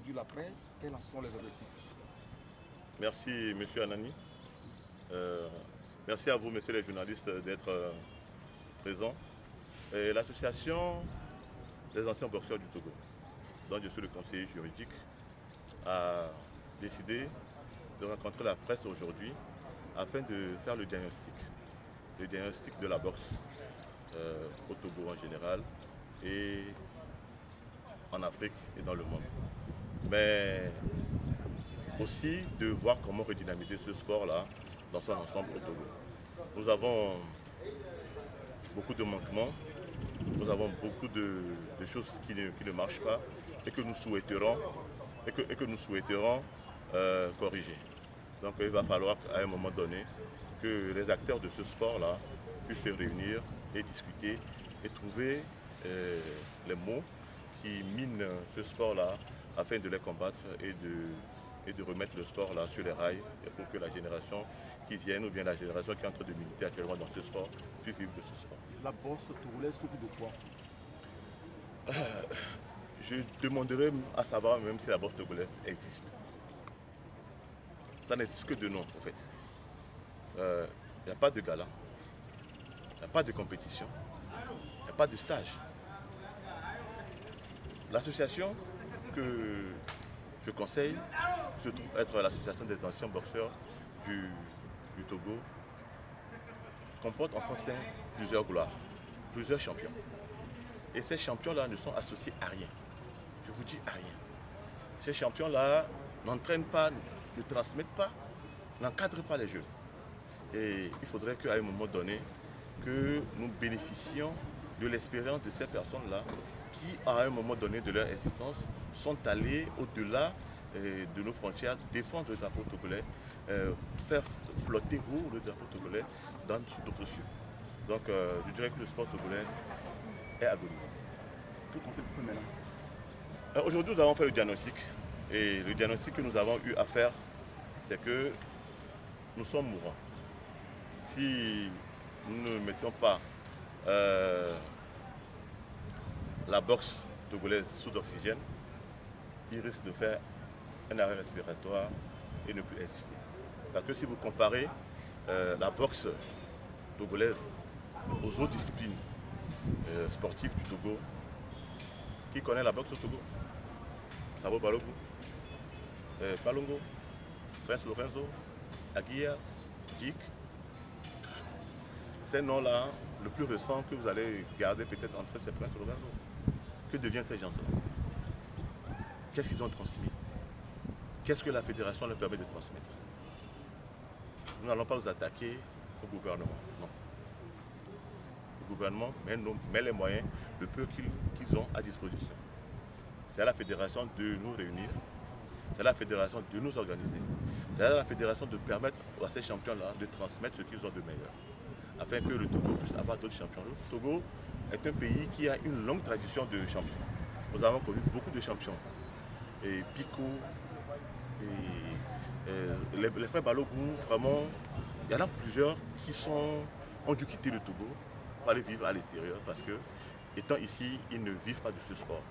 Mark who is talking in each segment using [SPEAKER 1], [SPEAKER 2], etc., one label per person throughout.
[SPEAKER 1] aujourd'hui la presse, quels en sont les objectifs?
[SPEAKER 2] Merci, monsieur Anani. Merci à vous, messieurs les journalistes, d'être présents. L'association des anciens boxeurs du Togo, dont je suis le conseiller juridique, a décidé de rencontrer la presse aujourd'hui afin de faire le diagnostic de la boxe au Togo en général et en Afrique et dans le monde. Mais aussi de voir comment redynamiser ce sport-là dans son ensemble au Togo. Nous avons beaucoup de manquements, nous avons beaucoup de choses qui ne marchent pas et que nous souhaiterons, corriger. Donc il va falloir qu'à un moment donné, que les acteurs de ce sport-là puissent se réunir et discuter et trouver les mots qui minent ce sport-là afin de les combattre et de remettre le sport là sur les rails et pour que la génération qui vient ou bien la génération qui est en train de militer actuellement dans ce sport puisse vivre de ce sport.
[SPEAKER 1] La boxe togolaise souffre de quoi?
[SPEAKER 2] Je demanderais à savoir même si la boxe togolaise existe. Ça n'existe que de nom en fait. Il n'y a pas de gala, il n'y a pas de compétition, il n'y a pas de stage. L'association que je conseille se trouve être l'association des anciens boxeurs du Togo, comporte en son sein plusieurs gloires, plusieurs champions. Et ces champions-là ne sont associés à rien. Je vous dis à rien. Ces champions-là n'entraînent pas, ne transmettent pas, n'encadrent pas les jeunes. Et il faudrait qu'à un moment donné, que nous bénéficions de l'expérience de ces personnes-là qui, à un moment donné de leur existence, sont allées au-delà de nos frontières, défendre le drapeau togolais, faire flotter haut le drapeau togolais dans d'autres cieux. Donc je dirais que le sport togolais est agonisant.
[SPEAKER 1] Que comptez-vous faire maintenant?
[SPEAKER 2] Aujourd'hui, nous avons fait le diagnostic. Et le diagnostic que nous avons eu à faire, c'est que nous sommes mourants. Si nous ne mettons pas la boxe togolaise sous oxygène, il risque de faire un arrêt respiratoire et ne plus exister. Parce que si vous comparez la boxe togolaise aux autres disciplines sportives du Togo, qui connaît la boxe au Togo? Sabo Balogu, Palongo, Prince Lorenzo, Aguirre, Djik. Ces noms-là, le plus récent que vous allez garder peut-être entre eux, c'est Prince Lorenzo. Que deviennent ces gens-là? Qu'est-ce qu'ils ont transmis? Qu'est-ce que la fédération leur permet de transmettre? Nous n'allons pas nous attaquer au gouvernement, non. Le gouvernement met les moyens, le peu qu'ils ont à disposition. C'est à la fédération de nous réunir, c'est à la fédération de nous organiser, c'est à la fédération de permettre à ces champions-là de transmettre ce qu'ils ont de meilleur, afin que le Togo puisse avoir d'autres champions. Le Togo est un pays qui a une longue tradition de champions. Nous avons connu beaucoup de champions. Et Pico, et les frères Balogun, vraiment, il y en a plusieurs qui ont dû quitter le Togo pour aller vivre à l'extérieur parce que, étant ici, ils ne vivent pas de ce sport.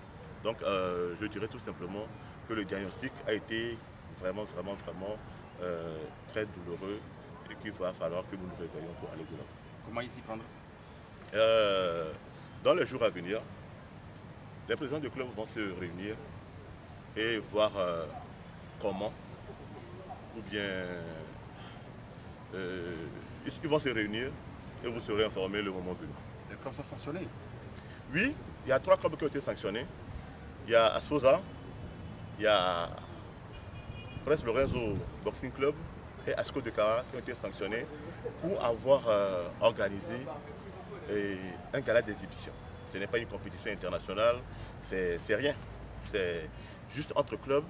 [SPEAKER 2] Donc, je dirais tout simplement que le diagnostic a été vraiment très douloureux et qu'il va falloir que nous nous réveillons pour aller de l'avant.
[SPEAKER 1] Comment y s'y prendre?
[SPEAKER 2] Dans les jours à venir, les présidents du club vont se réunir et voir comment, ou bien ils vont se réunir et vous serez informés le moment venu.
[SPEAKER 1] Les clubs sont sanctionnés?
[SPEAKER 2] Oui, il y a 3 clubs qui ont été sanctionnés. Il y a Asfosa, il y a Prince Lorenzo Boxing Club et Asco de Cara qui ont été sanctionnés pour avoir organisé un gala d'exhibition. Ce n'est pas une compétition internationale, c'est rien. C'est juste entre clubs.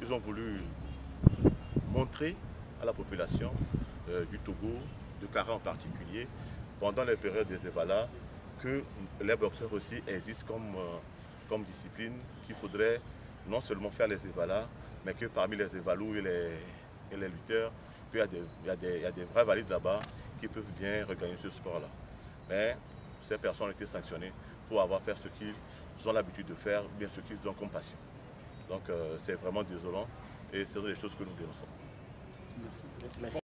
[SPEAKER 2] Ils ont voulu montrer à la population du Togo, de Cara en particulier, pendant les périodes des Evala, que les boxeurs aussi existent comme discipline, qu'il faudrait non seulement faire les Evala, mais que parmi les Evalous et les lutteurs, qu'il y a des vrais valides là-bas qui peuvent bien regagner ce sport-là. Mais ces personnes ont été sanctionnées pour avoir fait ce qu'ils ont l'habitude de faire, ou bien ce qu'ils ont comme passion. Donc c'est vraiment désolant et ce sont des choses que nous dénonçons.
[SPEAKER 1] Merci.